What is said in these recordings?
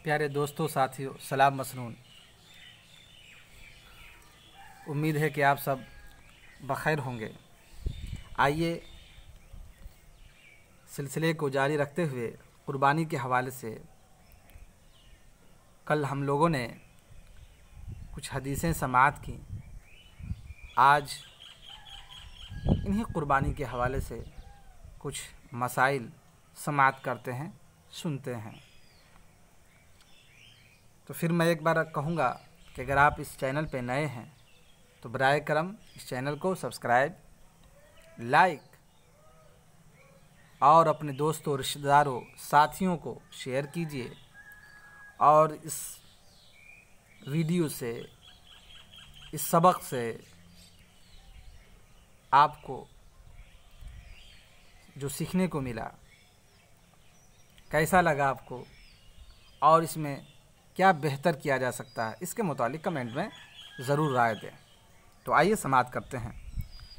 प्यारे दोस्तों साथियों सलाम मसनून। उम्मीद है कि आप सब बखैर होंगे। आइए सिलसिले को जारी रखते हुए कुर्बानी के हवाले से कल हम लोगों ने कुछ हदीसें समाअत की। आज इन्हीं कुर्बानी के हवाले से कुछ मसाइल समाअत करते हैं, सुनते हैं। तो फिर मैं एक बार कहूँगा कि अगर आप इस चैनल पे नए हैं तो बराए करम इस चैनल को सब्सक्राइब, लाइक और अपने दोस्तों, रिश्तेदारों, साथियों को शेयर कीजिए। और इस वीडियो से, इस सबक से आपको जो सीखने को मिला कैसा लगा आपको और इसमें क्या बेहतर किया जा सकता है, इसके मुतालिक कमेंट में ज़रूर राय दें। तो आइए समाअत करते हैं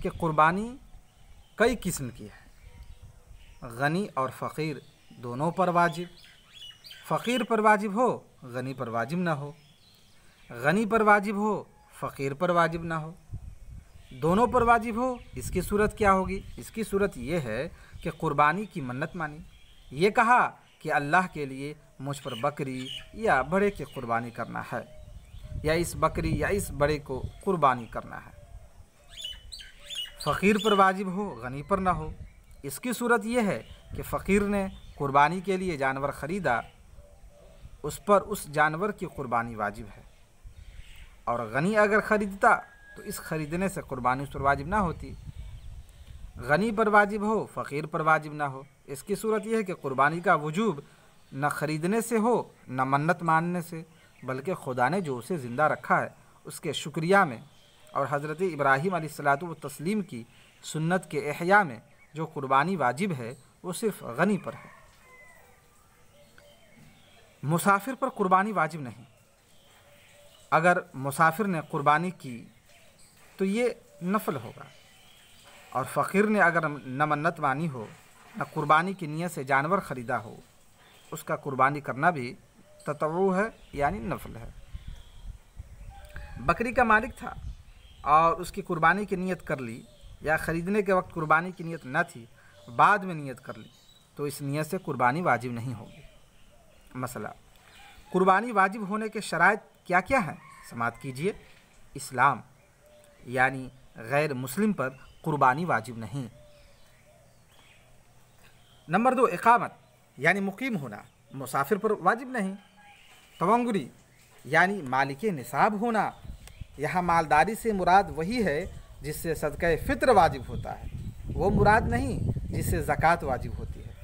कि कुर्बानी कई किस्म की है। गनी और फ़कीर दोनों पर वाजिब। फ़कीर पर वाजिब हो, गनी पर वाजिब ना हो। गनी पर वाजिब हो, फ़कीर पर वाजिब ना हो। दोनों पर वाजिब हो। इसकी सूरत क्या होगी? इसकी सूरत ये है कि कुर्बानी की मन्नत मानी। ये कहा कि अल्लाह के लिए मुझ पर बकरी या बड़े की कुर्बानी करना है, या इस बकरी या इस बड़े को कुर्बानी करना है। फ़कीर पर वाजिब हो, गनी पर ना हो। इसकी सूरत यह है कि फ़कीर ने कुर्बानी के लिए जानवर ख़रीदा, उस पर उस जानवर की कुर्बानी वाजिब है। और गनी अगर ख़रीदता तो इस ख़रीदने से कुर्बानी उस पर वाजिब ना होती। गनी पर वाजिब हो, फ़कीर पर वाजिब ना हो। इसकी सूरत यह है कि कुर्बानी का वजूब न ख़रीदने से हो, न मन्नत मानने से, बल्कि खुदा ने जो उसे ज़िंदा रखा है उसके शुक्रिया में और हज़रत इब्राहीम अलैहिस्सलातु व तस्लीम की सुन्नत के इहया में जो कुर्बानी वाजिब है वो सिर्फ़ गनी पर है। मुसाफिर पर कुर्बानी वाजिब नहीं। अगर मुसाफिर ने कुर्बानी की तो ये नफल होगा। और फ़कीर ने अगर न मन्नत मानी हो, न कुर्बानी की नीयत से जानवर ख़रीदा हो, उसका कुर्बानी करना भी ततव्वु है, यानी नफल है। बकरी का मालिक था और उसकी कुर्बानी की नीयत कर ली, या ख़रीदने के वक्त कुर्बानी की नीयत न थी, बाद में नीयत कर ली, तो इस नीयत से कुर्बानी वाजिब नहीं होगी। मसला, कुर्बानी वाजिब होने के शराइत क्या क्या हैं? समाअत कीजिए। इस्लाम, यानी गैर मुस्लिम पर कुर्बानी वाजिब नहीं। नंबर 2, इकामत यानी मुकीम होना, मुसाफिर पर वाजिब नहीं। तवंगुरी यानी मालिक निसाब होना। यहाँ मालदारी से मुराद वही है जिससे सदक़े फ़ित्र वाजिब होता है, वो मुराद नहीं जिससे ज़कात वाजिब होती है।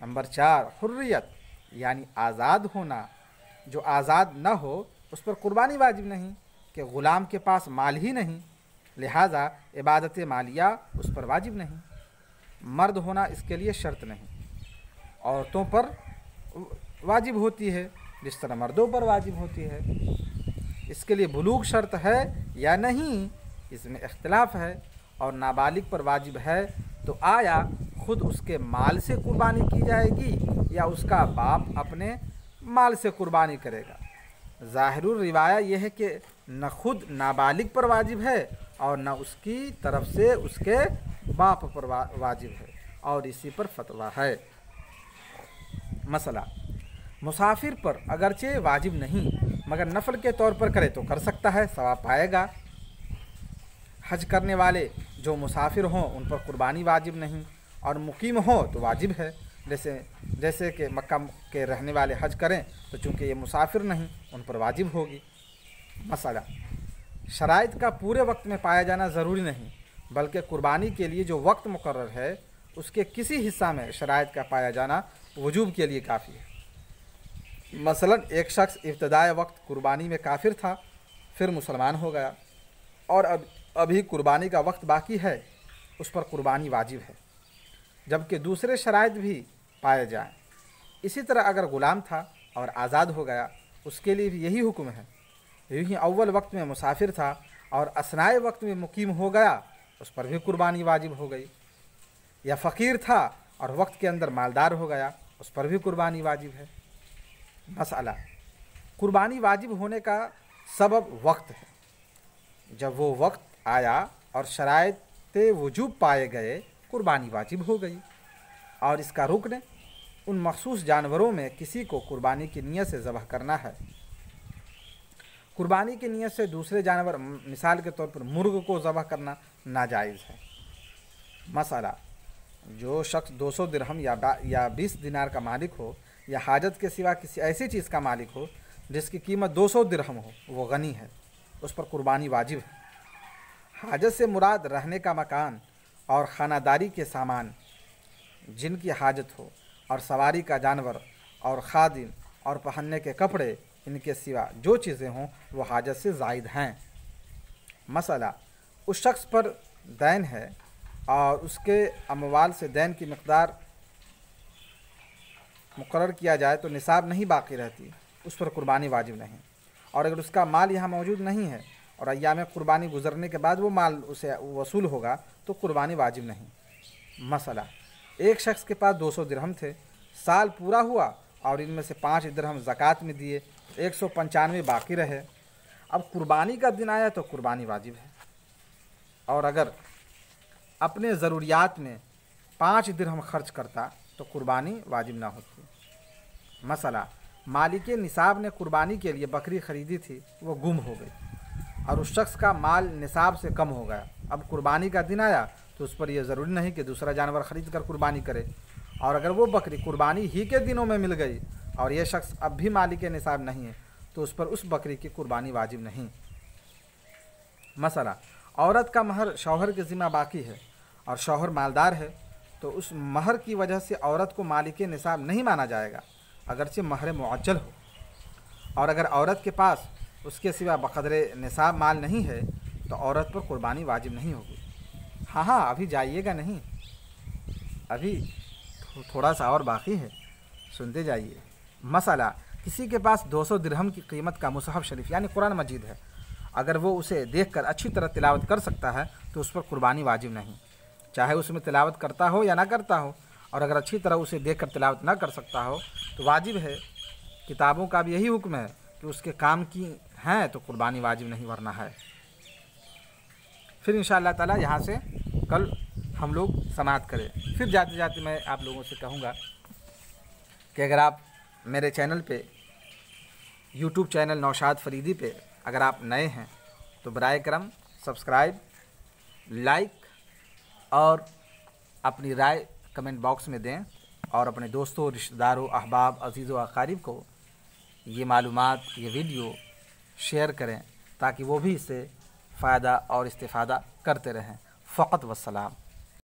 नंबर 4, हुर्रियत यानी आज़ाद होना। जो आज़ाद न हो उस पर कुर्बानी वाजिब नहीं, कि ग़ुलाम के पास माल ही नहीं, लिहाजा इबादत मालिया उस पर वाजिब नहीं। मर्द होना इसके लिए शर्त नहीं, औरतों पर वाजिब होती है जिस तरह मर्दों पर वाजिब होती है। इसके लिए बुलूग शर्त है या नहीं, इसमें इख्तिलाफ है। और नाबालिग पर वाजिब है तो आया खुद उसके माल से कुर्बानी की जाएगी या उसका बाप अपने माल से कुर्बानी करेगा? ज़ाहिरुल रिवाया यह है कि न खुद नाबालिग पर वाजिब है और न उसकी तरफ से उसके बाप पर वाजिब है, और इसी पर फतवा है। मसला, मुसाफिर पर अगरचे वाजिब नहीं मगर नफल के तौर पर करे तो कर सकता है, सवाब पाएगा। हज करने वाले जो मुसाफिर हों उन पर कुर्बानी वाजिब नहीं, और मुकीम हो तो वाजिब है। जैसे कि मक्का के रहने वाले हज करें तो चूँकि ये मुसाफिर नहीं, उन पर वाजिब होगी। मसला, शराइत का पूरे वक्त में पाया जाना ज़रूरी नहीं, बल्कि कुर्बानी के लिए जो वक्त मुकर्रर है उसके किसी हिस्सा में शराइत का पाया जाना वजूब के लिए काफ़ी है। मसलन एक शख्स इब्तदाए वक्त कुर्बानी में काफिर था, फिर मुसलमान हो गया और अभी कुर्बानी का वक्त बाकी है, उस पर कुर्बानी वाजिब है, जबकि दूसरे शराइत भी पाए जाएं। इसी तरह अगर ग़ुलाम था और आज़ाद हो गया, उसके लिए भी यही हुक्म है। यूँ ही अव्वल वक्त में मुसाफिर था और असनाए वक्त में मुकीम हो गया, उस पर भी कुर्बानी वाजिब हो गई। या फ़कीर था और वक्त के अंदर मालदार हो गया, उस पर भी कुर्बानी वाजिब है। मसला, कुर्बानी वाजिब होने का सबब वक्त है। जब वो वक्त आया और शराइत वजूब पाए गए, कुर्बानी वाजिब हो गई। और इसका रुकन उन मखसूस जानवरों में किसी को कुर्बानी की नीयत से ज़बह करना है। कुर्बानी की नीयत से दूसरे जानवर, मिसाल के तौर पर मुर्ग को ज़बह करना नाजायज़ है। मसला, जो शख्स 200 दिरहम या 20 दिनार का मालिक हो या हाजत के सिवा किसी ऐसी चीज़ का मालिक हो जिसकी कीमत 200 दिरहम हो, वो गनी है, उस पर कुर्बानी वाजिब है। हाजत से मुराद रहने का मकान और खानादारी के सामान जिनकी हाजत हो, और सवारी का जानवर और खादिम और पहनने के कपड़े, इनके सिवा जो चीज़ें हों वो हाजत से ज़ायद हैं। मसला, उस शख्स पर दैन है और उसके अमवाल से दैन की मिक़दार मुकर्रर किया जाए तो निसाब नहीं बाकी रहती, उस पर कुर्बानी वाजिब नहीं। और अगर उसका माल यहाँ मौजूद नहीं है और अय्याम कुर्बानी गुजरने के बाद वो माल उसे वसूल होगा तो कुर्बानी वाजिब नहीं। मसला, एक शख्स के पास 200 दिरहम थे, साल पूरा हुआ और इनमें से 5 दिरहम ज़कात में दिए, 195 बाकी रहे। अब कुर्बानी का दिन आया तो कुर्बानी वाजिब है। और अगर अपने ज़रूरियात में 5 दिरहम खर्च करता तो कुर्बानी वाजिब ना होती। मसला, मालिक निसाब ने कुर्बानी के लिए बकरी ख़रीदी थी, वो गुम हो गई और उस शख्स का माल निसाब से कम हो गया। अब कुर्बानी का दिन आया तो उस पर यह ज़रूरी नहीं कि दूसरा जानवर ख़रीद कर कुर्बानी करे। और अगर वो बकरी कुर्बानी ही के दिनों में मिल गई और यह शख्स अब भी मालिक निसाब नहीं है तो उस पर उस बकरी की कुर्बानी वाजिब नहीं। मसला, औरत का महर शौहर के ज़िम्मा बाकी है और शौहर मालदार है तो उस महर की वजह से औरत को मालिक निसाब नहीं माना जाएगा, अगरचे महर मुअज्जल हो। और अगर औरत के पास उसके सिवा बक़दरे निसाब माल नहीं है तो औरत पर कुर्बानी वाजिब नहीं होगी। हाँ, अभी जाइएगा नहीं, अभी थोड़ा सा और बाकी है, सुनते जाइए। मसला, किसी के पास 200 दिरहम की कीमत का मुसहफ़ शरीफ यानी कुरान मजीद है, अगर वो उसे देखकर अच्छी तरह तिलावत कर सकता है तो उस पर कुर्बानी वाजिब नहीं, चाहे उसमें तिलावत करता हो या ना करता हो। और अगर अच्छी तरह उसे देखकर तिलावत ना कर सकता हो तो वाजिब है। किताबों का भी यही हुक्म है कि उसके काम की हैं तो कुर्बानी वाजिब नहीं, वरना है। फिर इंशाअल्लाह ताला यहाँ से कल हम लोग समाप्त करें। फिर जाते जाते मैं आप लोगों से कहूँगा कि अगर आप मेरे चैनल पे, यूट्यूब चैनल नौशाद फरीदी पे अगर आप नए हैं तो बराए करम सब्सक्राइब, लाइक और अपनी राय कमेंट बॉक्स में दें और अपने दोस्तों, रिश्तेदारों, अहबाब, अज़ीज़ व अक़ारिब को ये मालूमात, ये वीडियो शेयर करें ताकि वो भी इससे फ़ायदा और इस्तिफ़ादा करते रहें। फ़क़त वस्सलाम।